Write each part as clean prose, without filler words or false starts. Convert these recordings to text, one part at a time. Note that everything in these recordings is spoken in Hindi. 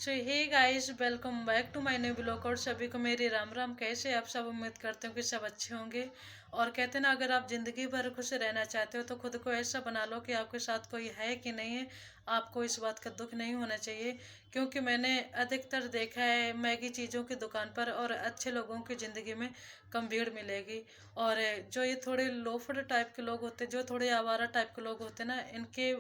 So hey guys, welcome back to my new blog. और सभी को मेरी राम राम। कैसे आप सब? उम्मीद करते हो कि सब अच्छे होंगे। और कहते हैं ना, अगर आप जिंदगी भर खुश रहना चाहते हो तो खुद को ऐसा बना लो कि आपके साथ कोई है कि नहीं है, आपको इस बात का दुख नहीं होना चाहिए। क्योंकि मैंने अधिकतर देखा है, मैगी चीज़ों की दुकान पर और अच्छे लोगों की ज़िंदगी में कम भीड़ मिलेगी। और जो ये थोड़े लोफड़ टाइप के लोग होते हैं, जो थोड़े आवारा टाइप के लोग होते हैं ना, इनके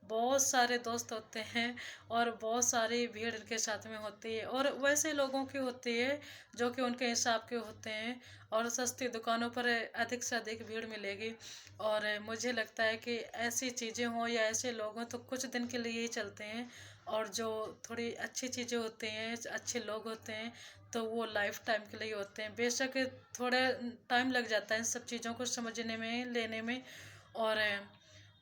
बहुत सारे दोस्त होते हैं और बहुत सारी भीड़ इनके साथ में होती है। और वैसे लोगों की होती है जो कि उनके हिसाब के होते हैं। और सस्ती दुकानों पर अधिक से अधिक भीड़ मिलेगी। और मुझे लगता है कि ऐसी चीज़ें हों या ऐसे लोग हों तो कुछ दिन के लिए ही चलते हैं। और जो थोड़ी अच्छी चीज़ें होती हैं, अच्छे लोग होते हैं, तो वो लाइफ टाइम के लिए होते हैं। बेशक थोड़ा टाइम लग जाता है इन सब चीज़ों को समझने में, लेने में। और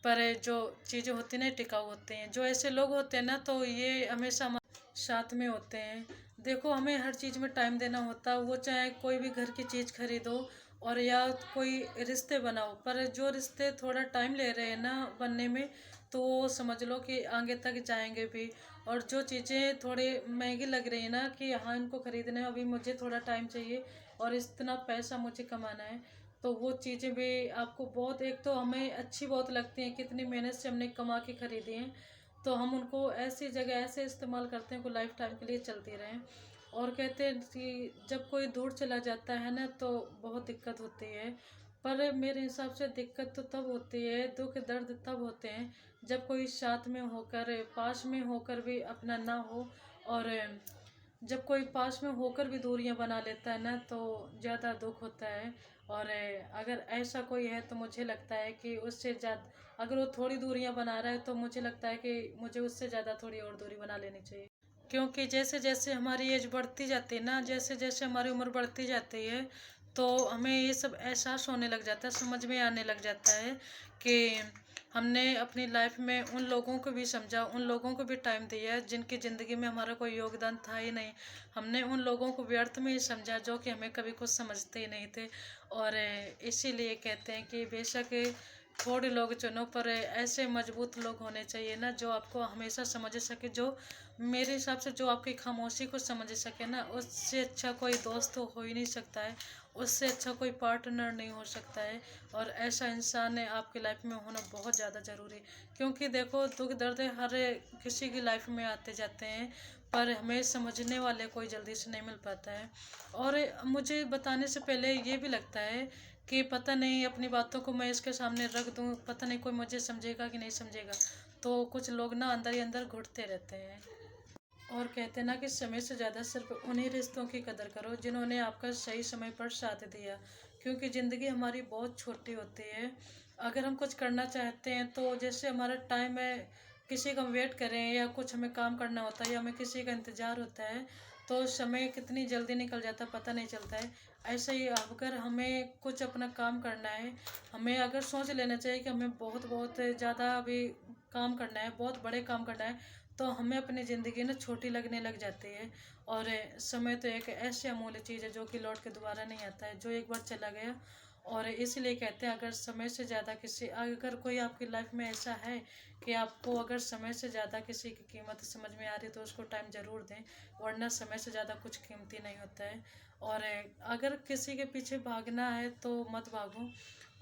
पर जो चीज़ें होती हैं ना, टिकाऊ होते हैं। जो ऐसे लोग होते हैं ना, तो ये हमेशा हमारे साथ में होते हैं। देखो, हमें हर चीज़ में टाइम देना होता है, वो चाहे कोई भी घर की चीज़ खरीदो और या कोई रिश्ते बनाओ। पर जो रिश्ते थोड़ा टाइम ले रहे हैं ना बनने में, तो वो समझ लो कि आगे तक जाएंगे भी। और जो चीज़ें थोड़ी महंगी लग रही है ना, कि हाँ इनको खरीदना है, अभी मुझे थोड़ा टाइम चाहिए और इतना पैसा मुझे कमाना है, तो वो चीज़ें भी आपको बहुत, एक तो हमें अच्छी बहुत लगती हैं, कितनी मेहनत से हमने कमा के खरीदी हैं, तो हम उनको ऐसी जगह ऐसे इस्तेमाल करते हैं कि लाइफ टाइम के लिए चलती रहें। और कहते हैं कि जब कोई दूर चला जाता है ना, तो बहुत दिक्कत होती है। पर मेरे हिसाब से दिक्कत तो तब होती है, दुख दर्द तब होते हैं जब कोई साथ में होकर, पास में होकर भी अपना ना हो। और जब कोई पास में होकर भी दूरियां बना लेता है ना, तो ज़्यादा दुख होता है। और अगर ऐसा कोई है तो मुझे लगता है कि उससे ज़्यादा, अगर वो थोड़ी दूरियां बना रहा है तो मुझे लगता है कि मुझे उससे ज़्यादा थोड़ी और दूरी बना लेनी चाहिए। क्योंकि जैसे जैसे हमारी एज बढ़ती जाती है ना, जैसे जैसे हमारी उम्र बढ़ती जाती है, तो हमें ये सब एहसास होने लग जाता है, समझ में आने लग जाता है कि हमने अपनी लाइफ में उन लोगों को भी समझा, उन लोगों को भी टाइम दिया जिनकी ज़िंदगी में हमारा कोई योगदान था ही नहीं। हमने उन लोगों को व्यर्थ में ही समझा जो कि हमें कभी कुछ समझते ही नहीं थे। और इसीलिए कहते हैं कि बेशक थोड़े लोग चुनो, पर ऐसे मजबूत लोग होने चाहिए ना, जो आपको हमेशा समझ सके। जो मेरे हिसाब से जो आपकी खामोशी को समझ सके ना, उससे अच्छा कोई दोस्त तो हो ही नहीं सकता है, उससे अच्छा कोई पार्टनर नहीं हो सकता है। और ऐसा इंसान है आपकी लाइफ में होना बहुत ज़्यादा ज़रूरी है। क्योंकि देखो, दुख दर्द हर किसी की लाइफ में आते जाते हैं, पर हमें समझने वाले कोई जल्दी से नहीं मिल पाता है। और मुझे बताने से पहले ये भी लगता है कि पता नहीं, अपनी बातों को मैं इसके सामने रख दूं, पता नहीं कोई मुझे समझेगा कि नहीं समझेगा। तो कुछ लोग ना अंदर ही अंदर घुटते रहते हैं। और कहते हैं ना कि समय से ज़्यादा सिर्फ उन्हीं रिश्तों की कदर करो जिन्होंने आपका सही समय पर साथ दिया। क्योंकि ज़िंदगी हमारी बहुत छोटी होती है। अगर हम कुछ करना चाहते हैं, तो जैसे हमारा टाइम है, किसी का हम वेट करें या कुछ हमें काम करना होता है या हमें किसी का इंतज़ार होता है, तो समय कितनी जल्दी निकल जाता है पता नहीं चलता है। ऐसे ही अगर हमें कुछ अपना काम करना है, हमें अगर सोच लेना चाहिए कि हमें बहुत बहुत ज़्यादा अभी काम करना है, बहुत बड़े काम करना है, तो हमें अपनी ज़िंदगी ना छोटी लगने लग जाती है। और समय तो एक ऐसी अमूल्य चीज़ है जो कि लौट के दोबारा नहीं आता है, जो एक बार चला गया। और इसलिए कहते हैं, अगर समय से ज़्यादा किसी, अगर कोई आपकी लाइफ में ऐसा है कि आपको अगर समय से ज़्यादा किसी की कीमत समझ में आ रही, तो उसको टाइम ज़रूर दें, वरना समय से ज़्यादा कुछ कीमती नहीं होता है। और अगर किसी के पीछे भागना है तो मत भागो।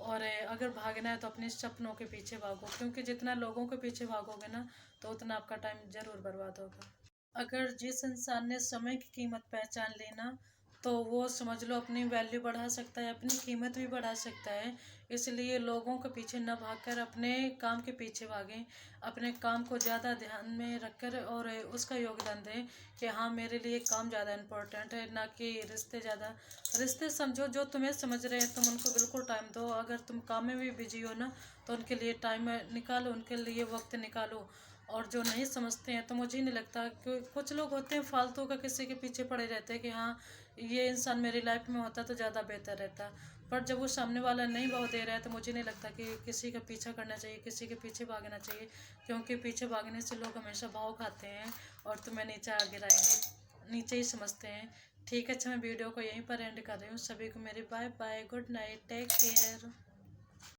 और अगर भागना है तो अपने सपनों के पीछे भागो, क्योंकि जितना लोगों के पीछे भागोगे ना, तो उतना आपका टाइम ज़रूर बर्बाद होगा। अगर जिस इंसान ने समय की कीमत पहचान ली ना, तो वो समझ लो अपनी वैल्यू बढ़ा सकता है, अपनी कीमत भी बढ़ा सकता है। इसलिए लोगों के पीछे न भागकर अपने काम के पीछे भागें, अपने काम को ज़्यादा ध्यान में रखकर और उसका योगदान दें कि हाँ, मेरे लिए काम ज़्यादा इम्पोर्टेंट है, ना कि रिश्ते ज़्यादा। रिश्ते समझो, जो तुम्हें समझ रहे हैं तुम उनको बिल्कुल टाइम दो। अगर तुम काम में भी बिजी हो ना, तो उनके लिए टाइम निकालो, उनके लिए वक्त निकालो। और जो नहीं समझते हैं, तो मुझे नहीं लगता कि, कुछ लोग होते हैं फालतू का किसी के पीछे पड़े रहते हैं कि हाँ, ये इंसान मेरी लाइफ में होता तो ज़्यादा बेहतर रहता। पर जब वो सामने वाला नहीं भाव दे रहा है, तो मुझे नहीं लगता कि किसी का पीछा करना चाहिए, किसी के पीछे भागना चाहिए। क्योंकि पीछे भागने से लोग हमेशा भाव खाते हैं और तुम्हें नीचे आ गिराएंगे, नीचे ही समझते हैं। ठीक है, अच्छा मैं वीडियो को यहीं पर एंड कर रही हूँ। सभी को मेरी bye bye, good night, take care.